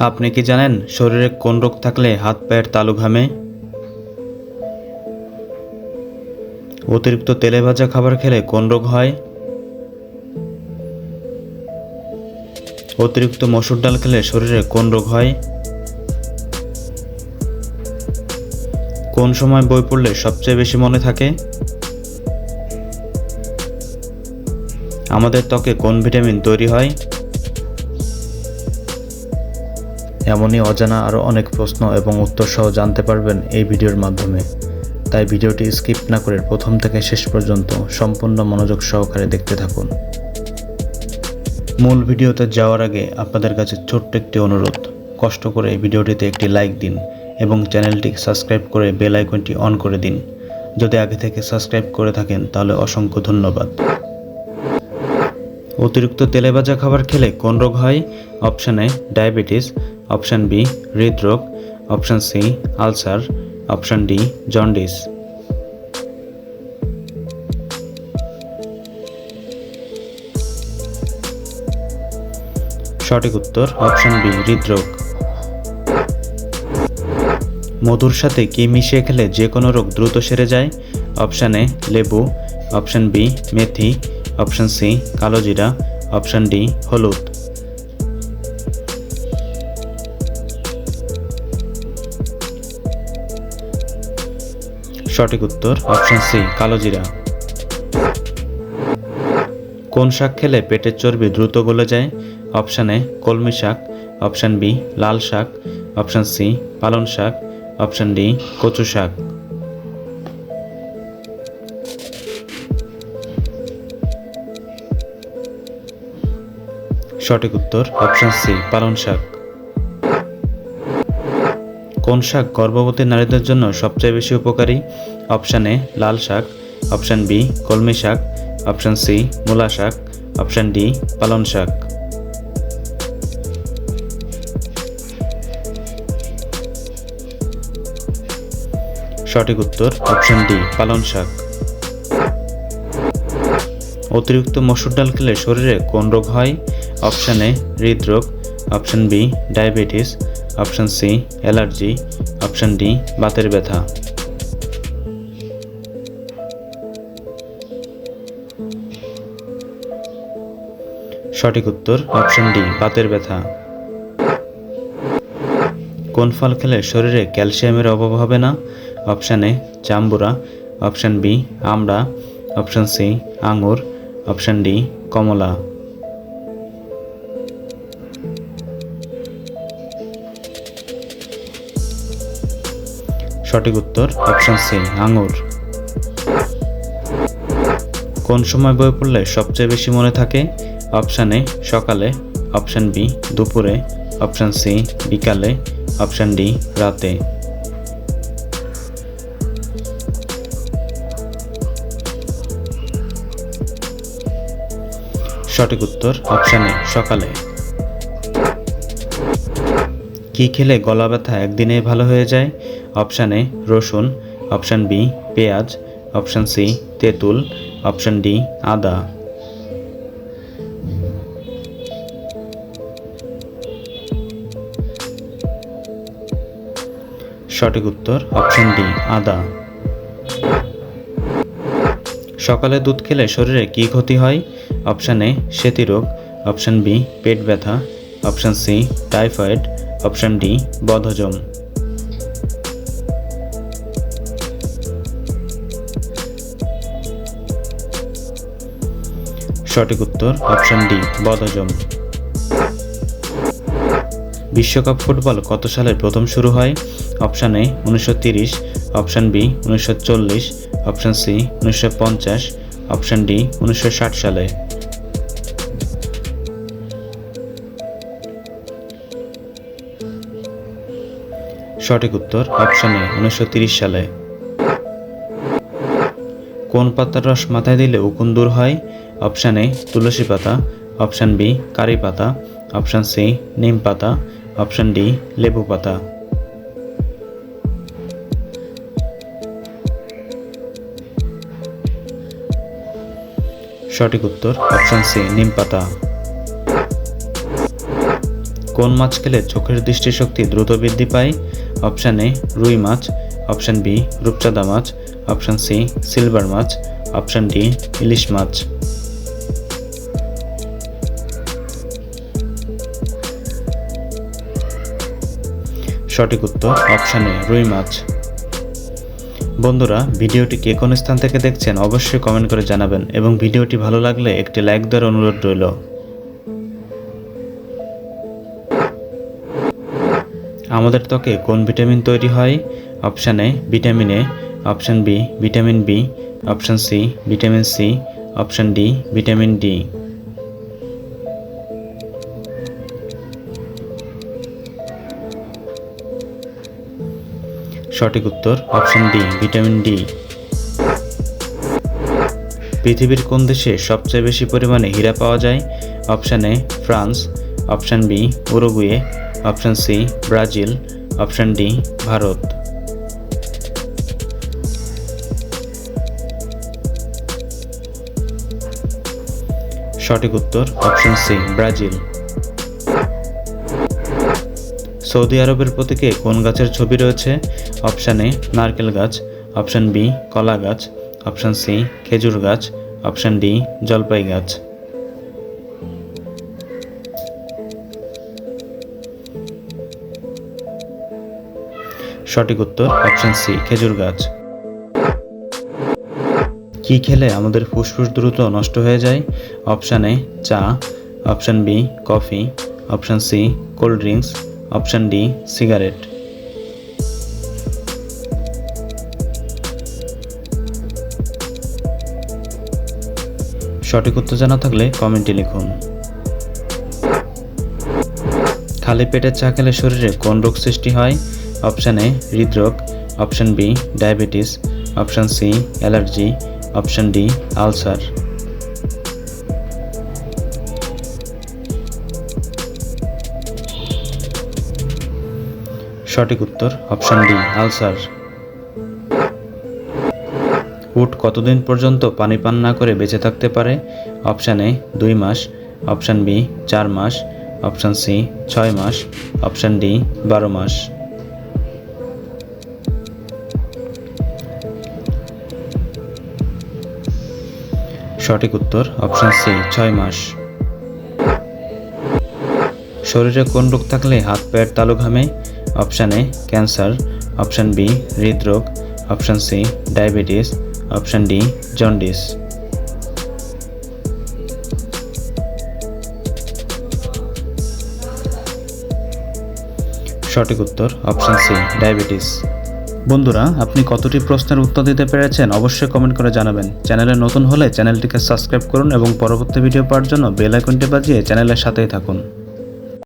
আপনি কি জানেন শরীরে কোন রোগ থাকলে হাত পায়ের তালু ঘামে? অতিরিক্ত তেলে ভাজা খাবার খেলে কোন রোগ হয়? অতিরিক্ত মসুর ডাল খেলে শরীরে কোন রোগ হয়? কোন সময় বই পড়লে সবচেয়ে বেশি মনে থাকে? আমাদের ত্বকে কোন ভিটামিন তৈরি হয়? এমনই অজানা আরও অনেক প্রশ্ন এবং উত্তর সহ জানতে পারবেন এই ভিডিওর মাধ্যমে। তাই ভিডিওটি স্কিপ না করে প্রথম থেকে শেষ পর্যন্ত সম্পূর্ণ মনোযোগ সহকারে দেখতে থাকুন। মূল ভিডিওতে যাওয়ার আগে আপনাদের কাছে ছোট্ট একটি অনুরোধ, কষ্ট করে এই ভিডিওটিতে একটি লাইক দিন এবং চ্যানেলটি সাবস্ক্রাইব করে বেল আইকনটি অন করে দিন। যদি আগে থেকে সাবস্ক্রাইব করে থাকেন তাহলে অসংখ্য ধন্যবাদ। অতিরিক্ত তেলে ভাজা খাবার খেলে কোন রোগ হয়? Option A diabetes, option B হৃদরোগ, option C ulcer, option D jaundice. সঠিক উত্তর অপশান বি হৃদরোগ। মধুর সাথে কি মিশিয়ে খেলে যে কোনো রোগ দ্রুত সেরে যায়? অপশান এ লেবু, অপশান বি মেথি, অপশান সি কালোজিরা, অপশান ডি হলুদ। সঠিক উত্তর অপশান সি কালোজিরা। কোন শাক খেলে পেটের চর্বি দ্রুত গলে যায়? অপশান এ কলমি শাক, অপশান বি লাল শাক, অপশান সি পালং শাক, অপশান ডি কচু শাক। সঠিক উত্তর অপশান সি পালং শাক। কোন শাক গর্ভবতী নারীদের জন্য সবচেয়ে বেশি উপকারী? অপশান এ লাল শাক, অপশান বি কলমি শাক, অপশান সি মূলা শাক, অপশান ডি পালং শাক। সঠিক উত্তর অপশান ডি পালং শাক। অতিরিক্ত মসুর ডাল খেলে শরীরে কোন রোগ হয়? অপশান এ হৃদরোগ, option B diabetes, option C allergy, option D বাতের ব্যথা। সঠিক উত্তর অপশান ডি বাতের ব্যথা। কোন ফল খেলে শরীরে ক্যালসিয়ামের অভাব হবে না? অপশান এ জাম্বুরা, অপশান বি আমড়া, অপশান সি আঙুর, অপশান ডি কমলা। সঠিক উত্তর অপশান সি আঙুর। কোন সময় বই পড়লে সবচেয়ে বেশি মনে থাকে? অপশান এ সকালে, অপশান বি দুপুরে, অপশান সি বিকালে, অপশান ডি রাতে। সঠিক উত্তর অপশান এ সকালে। কি খেলে গলা ব্যথা একদিনেই ভালো হয়ে যায়? অপশান এ রসুন, অপশান বি পেঁয়াজ, অপশান সি তেঁতুল, অপশান ডি আদা। সঠিক উত্তর অপশান ডি আদা। সকালে দুধ খেলে শরীরে কি ক্ষতি হয়? অপশান এ সেতিরোগ, অপশান বি পেট ব্যথা, option C typhoid, option D বদহজম। সঠিক উত্তর অপশান ডি বদহজম। বিশ্বকাপ ফুটবল কত সালে প্রথম শুরু হয়? Option A 1930, option B 1940, option C 1950, option D 1960 সালে। সঠিক উত্তর অপশান এ 1930 সালে। কোন পাতার রস মাথায় দিলে উকুন দূর হয়? অপশান এ তুলসী পাতা, অপশান বি কারি পাতা, অপশান সি নিম পাতা, অপশান ডি লেবু পাতা। সঠিক উত্তর অপশান সি নিম পাতা। কোন মাছ খেলে চোখের দৃষ্টিশক্তি দ্রুত বৃদ্ধি পায়? অপশান এ রুই মাছ, অপশান বি রূপচাঁদা মাছ, অপশান সি সিলভার মাছ, অপশান ডি ইলিশ মাছ। সঠিক উত্তর অপশান এ রুই মাছ। বন্ধুরা, ভিডিওটি কে কোন স্থান থেকে দেখছেন অবশ্যই কমেন্ট করে জানাবেন এবং ভিডিওটি ভালো লাগলে একটি লাইক দেওয়ার অনুরোধ রইল। আমাদের ত্বকে কোন ভিটামিন তৈরি হয়? Option A vitamin A, option B vitamin B, option C vitamin C, option D vitamin D. সঠিক উত্তর অপশান ডি ভিটামিন ডি। পৃথিবীর কোন দেশে সবচেয়ে বেশি পরিমাণে হীরা পাওয়া যায়? Option A France, option B Uruguay, option C Brazil, option D Bharat. সঠিক উত্তর অপশান সি ব্রাজিল। সৌদি আরবের প্রতীকে কোন গাছের ছবি রয়েছে? অপশান এ নারকেল গাছ, অপশান বি কলা গাছ, অপশান সি খেজুর গাছ, অপশান ডি জলপাই গাছ। সঠিক উত্তর অপশান সি খেজুর গাছ। কি খেলে আমাদের ফুসফুস দ্রুত নষ্ট হয়ে যায়? অপশান এ চা, option B coffee, option C cold drinks, option D cigarette. সঠিক উত্তর জানা থাকলে কমেন্টে লিখুন। খালি পেটে চা খেলে শরীরে কোন রোগ সৃষ্টি হয়? অপশান এ হৃদরোগ, option B diabetes, option C allergy, option D ulcer. সঠিক উত্তর অপশান ডি আলসার। উট কতদিন পর্যন্ত পানি পান না করে বেঁচে থাকতে পারে? অপশান এ 2 মাস, অপশান বি 4 মাস, অপশান সি 6 মাস, অপশান ডি 12 মাস। সঠিক উত্তর অপশান সি 6 মাস। শরীরে কোন রোগ থাকলে হাত পায়ের তালু ঘামে? Option A cancer, option B হৃদরোগ, option C diabetes, option D jaundice. সঠিক উত্তর অপশান সি ডায়াবেটিস। বন্ধুরা, আপনি কতটি প্রশ্নের উত্তর দিতে পেরেছেন অবশ্যই কমেন্ট করে জানাবেন। চ্যানেলে নতুন হলে চ্যানেলটিকে সাবস্ক্রাইব করুন এবং পরবর্তী ভিডিও পাওয়ার জন্য বেল আইকনটি বাজিয়ে চ্যানেলের সাথেই থাকুন।